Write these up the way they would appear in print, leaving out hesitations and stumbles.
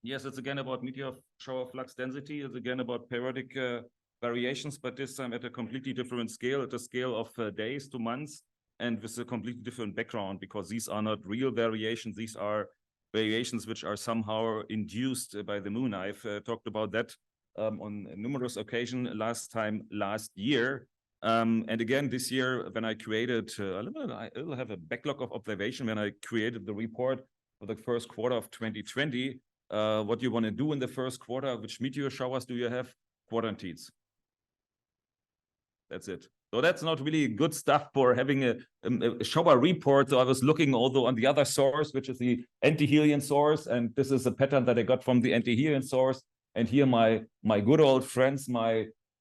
Yes, it's again about meteor shower flux density. It's again about periodic variations, but this time at a completely different scale, at a scale of days to months, and with a completely different background, because these are not real variations. These are variations which are somehow induced by the moon. I've talked about that on numerous occasions last year. And again, this year, when I created, I'll have a backlog of observation when I created the report for the first quarter of 2020. What you want to do in the first quarter, which meteor showers do you have? Quadrantiles. That's it. So that's not really good stuff for having a shower report. So I was looking also on the other source, which is the anti-Helian source. And this is a pattern that I got from the anti-Helian source. And here my good old friends,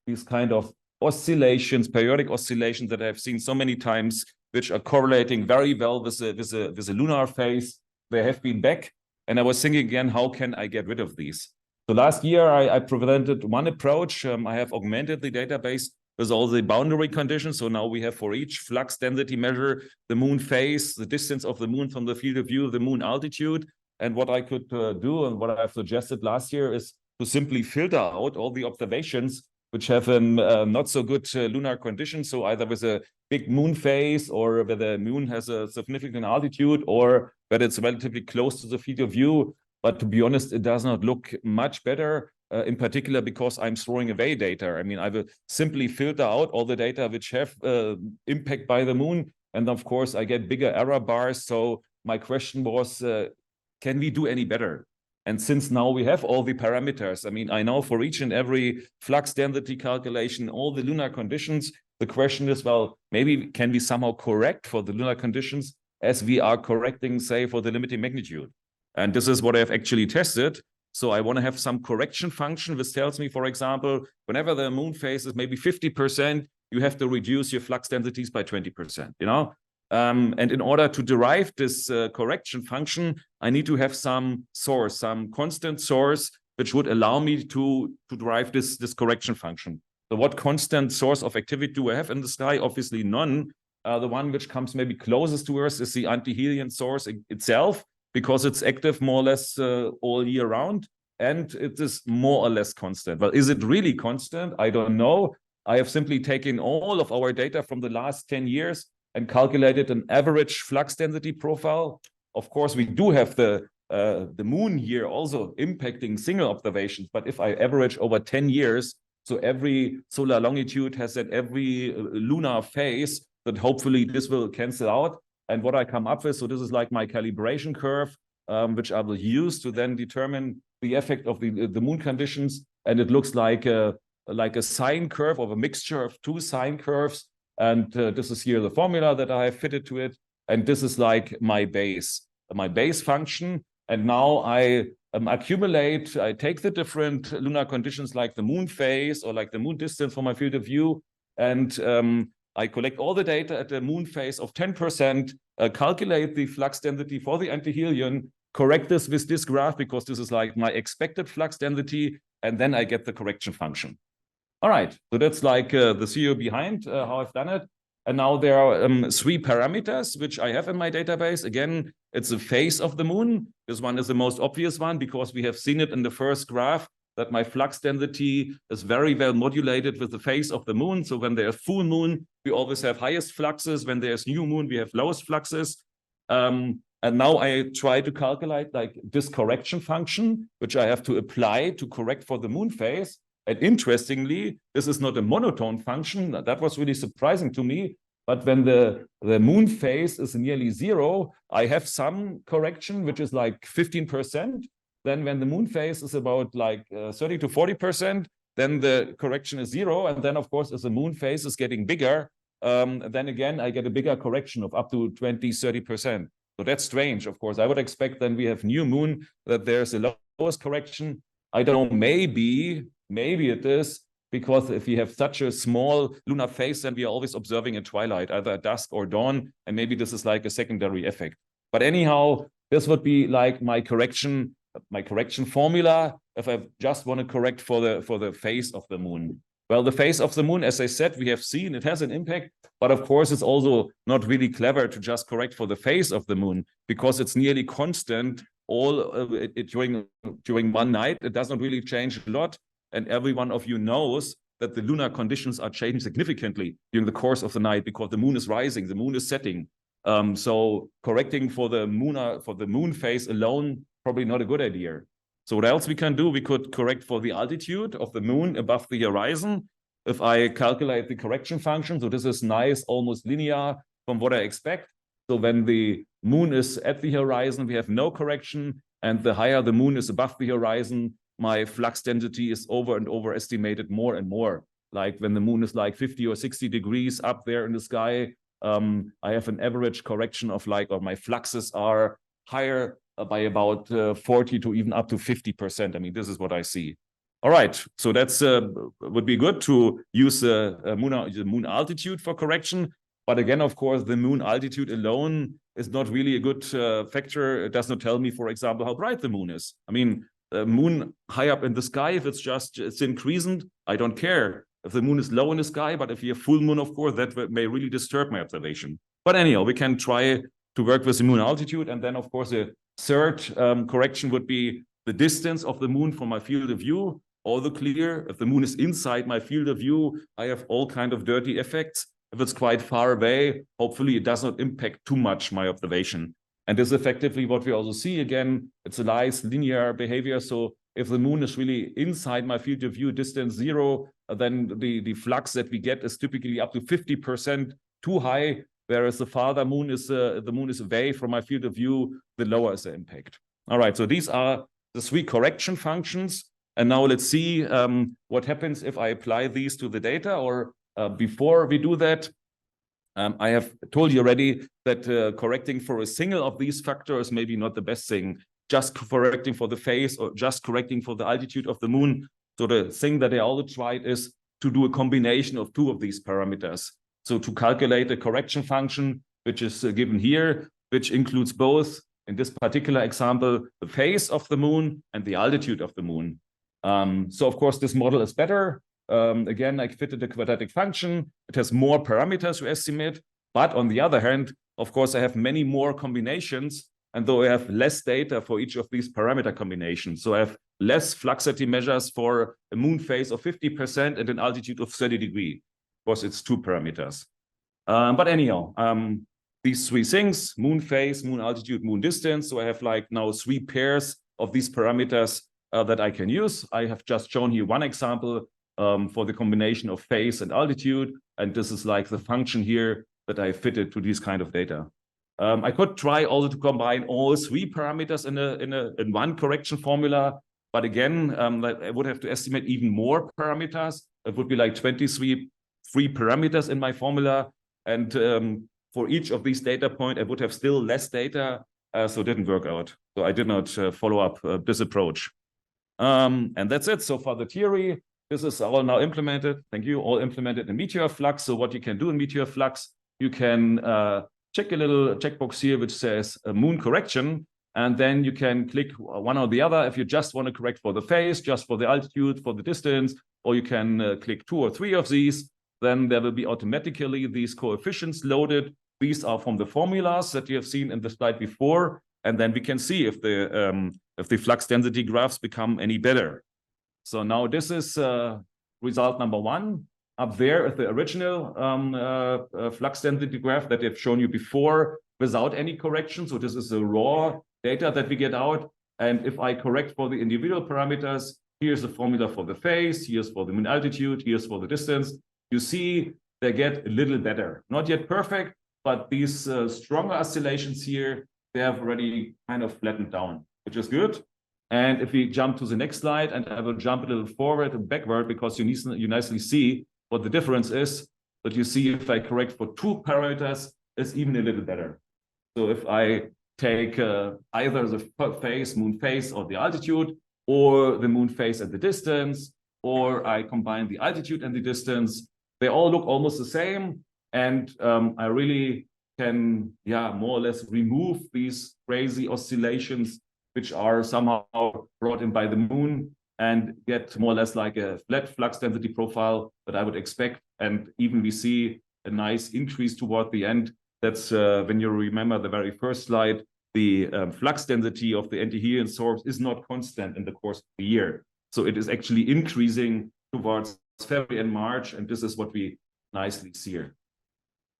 these kind of oscillations, periodic oscillations that I've seen so many times, which are correlating very well with a lunar phase. They have been back. And I was thinking again, how can I get rid of these? So last year, I presented one approach. I have augmented the database with all the boundary conditions. So now we have for each flux density measure, the moon phase, the distance of the moon from the field of view, the moon altitude. And what I could do and what I've suggested last year is to simply filter out all the observations which have not so good lunar conditions. So either with a big moon phase, or where the moon has a significant altitude, or whether it's relatively close to the field of view. But to be honest, it does not look much better, in particular because I'm throwing away data. I mean, I will simply filter out all the data which have impact by the moon. And of course, I get bigger error bars. So my question was, can we do any better? And since now we have all the parameters, I mean, I know for each and every flux density calculation, all the lunar conditions, the question is, well, maybe can we somehow correct for the lunar conditions as we are correcting, say, for the limiting magnitude? And this is what I've actually tested. So I want to have some correction function, which tells me, for example, whenever the moon phase is maybe 50%, you have to reduce your flux densities by 20%, you know? And in order to derive this correction function, I need to have some source, some constant source, which would allow me to derive this correction function. So what constant source of activity do I have in the sky? Obviously none. The one which comes maybe closest to us is the anti-Helian source itself, because it's active more or less all year round, and it is more or less constant. Well, is it really constant? I don't know. I have simply taken all of our data from the last 10 years and calculated an average flux density profile. Of course, we do have the moon here also impacting single observations, but if I average over 10 years, so every solar longitude has at every lunar phase, that hopefully this will cancel out. And what I come up with, so this is like my calibration curve, which I will use to then determine the effect of the moon conditions. And it looks like a sine curve, of a mixture of two sine curves. And this is here the formula that I have fitted to it. And this is like my base function. And now I accumulate, I take the different lunar conditions like the moon phase or like the moon distance from my field of view. And I collect all the data at the moon phase of 10%, calculate the flux density for the anti-Helian, correct this with this graph, because this is like my expected flux density, and then I get the correction function. All right, so that's like the theory behind how I've done it. And now there are 3 parameters which I have in my database. Again, it's the phase of the moon. This one is the most obvious one because we have seen it in the first graph that my flux density is very well modulated with the phase of the moon. So when there's full moon, we always have highest fluxes. When there's new moon, we have lowest fluxes. And now I try to calculate like this correction function, which I have to apply to correct for the moon phase. And interestingly, this is not a monotone function. That was really surprising to me. But when the moon phase is nearly 0, I have some correction, which is like 15%. Then when the moon phase is about like 30 to 40%, then the correction is 0. And then, of course, as the moon phase is getting bigger, then again, I get a bigger correction of up to 20, 30%. So that's strange, of course. I would expect then we have new moon, that there's a lowest correction. I don't know, maybe it is because if we have such a small lunar phase, then we are always observing at twilight, either at dusk or dawn, and maybe this is like a secondary effect. But anyhow, this would be like my correction formula if I just want to correct for the phase of the moon. Well, the phase of the moon, as I said, we have seen it has an impact, but of course it's also not really clever to just correct for the phase of the moon because it's nearly constant all during one night. It doesn't really change a lot. And every one of you knows that the lunar conditions are changing significantly during the course of the night because the moon is rising, the moon is setting. So correcting for the moon phase alone, probably not a good idea. So what else we can do? We could correct for the altitude of the moon above the horizon. If I calculate the correction function, so this is nice, almost linear from what I expect. So when the moon is at the horizon, we have no correction. And the higher the moon is above the horizon, my flux density is over and overestimated more and more. Like when the moon is like 50 or 60 degrees up there in the sky, I have an average correction of like, or my fluxes are higher by about 40 to even up to 50%. I mean, this is what I see. All right, so that's would be good to use the moon altitude for correction. But again, of course, the moon altitude alone is not really a good factor. It does not tell me, for example, how bright the moon is. I mean, the moon high up in the sky, if it's increasing, I don't care. If the moon is low in the sky, but if you have full moon, of course, that may really disturb my observation. But anyhow, we can try to work with the moon altitude. And then, of course, the third correction would be the distance of the moon from my field of view. All the clear. If the moon is inside my field of view, I have all kind of dirty effects. If it's quite far away, hopefully it does not impact too much my observation. And this is effectively what we also see. Again, it's a nice linear behavior. So if the moon is really inside my field of view, distance 0, then the flux that we get is typically up to 50% too high. Whereas the farther moon is the moon is away from my field of view, the lower is the impact. All right, so these are the 3 correction functions. And now let's see what happens if I apply these to the data. Or before we do that, I have told you already that correcting for a single of these factors may be not the best thing. Just correcting for the phase or just correcting for the altitude of the moon. So the thing that I also tried is to do a combination of 2 of these parameters. So to calculate a correction function, which is given here, which includes both, in this particular example, the phase of the moon and the altitude of the moon. So of course, this model is better. Again, I fitted a quadratic function. It has more parameters to estimate. But on the other hand, of course, I have many more combinations. And though I have less data for each of these parameter combinations, so I have less fluxity measures for a moon phase of 50% and an altitude of 30 degrees. Of course, it's 2 parameters. But anyhow, these 3 things, moon phase, moon altitude, moon distance. So I have like now 3 pairs of these parameters that I can use. I have just shown here one example for the combination of phase and altitude. And this is like the function here that I fitted to these kind of data. I could try also to combine all 3 parameters in one correction formula. But again, I would have to estimate even more parameters. It would be like 23 parameters in my formula. And for each of these data points, I would have still less data. So it didn't work out. So I did not follow up this approach. And that's it. So for the theory, this is all now implemented. Thank you. All implemented in Meteor Flux. So what you can do in Meteor Flux, you can check a little checkbox here which says moon correction. And then you can click one or the other if you just want to correct for the phase, just for the altitude, for the distance, or you can click 2 or 3 of these. Then there will be automatically these coefficients loaded. These are from the formulas that you have seen in the slide before. And then we can see if the flux density graphs become any better. So now this is result number 1. Up there is the original flux density graph that I've shown you before without any correction. So this is the raw data that we get out. And if I correct for the individual parameters, here's the formula for the phase, here's for the moon altitude, here's for the distance. You see they get a little better. Not yet perfect, but these stronger oscillations here, they have already kind of flattened down, which is good. And if we jump to the next slide, and I will jump a little forward and backward because you nicely see what the difference is. But you see if I correct for 2 parameters, it's even a little better. So if I take either the phase, moon phase, or the altitude, or the moon phase and the distance, or I combine the altitude and the distance, they all look almost the same. And I really can, more or less remove these crazy oscillations which are somehow brought in by the moon and get more or less like a flat flux density profile that I would expect. And even we see a nice increase toward the end. That's when you remember the very first slide, the flux density of the anti-helium source is not constant in the course of the year. So it is actually increasing towards February and March, and this is what we nicely see here.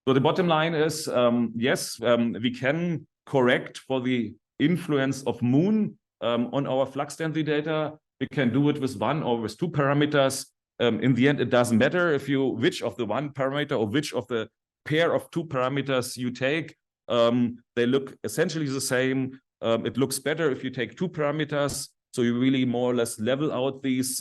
So the bottom line is, yes, we can correct for the influence of moon on our flux density data. We can do it with 1 or with 2 parameters. In the end, it doesn't matter which of the 1 parameter or which of the pair of 2 parameters you take. They look essentially the same. It looks better if you take 2 parameters. So you really more or less level out these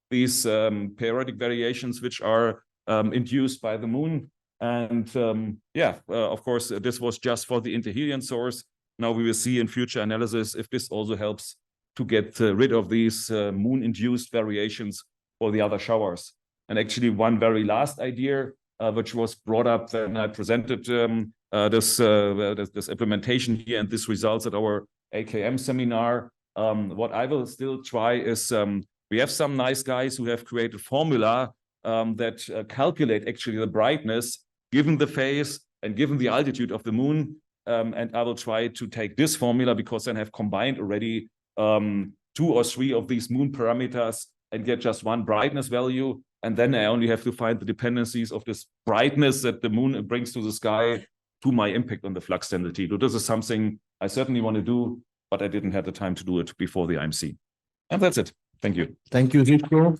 periodic variations which are induced by the moon. And of course, this was just for the anti-helium source. Now we will see in future analysis if this also helps to get rid of these moon-induced variations for the other showers. And actually, one very last idea, which was brought up when I presented this implementation here and this results at our AKM seminar. What I will still try is we have some nice guys who have created formula that calculate actually the brightness given the phase and given the altitude of the moon. And I will try to take this formula because then I have combined already 2 or 3 of these moon parameters and get just 1 brightness value. And then I only have to find the dependencies of this brightness that the moon brings to the sky to my impact on the flux density. So this is something I certainly want to do, but I didn't have the time to do it before the IMC. And that's it. Thank you. Thank you, Sirko.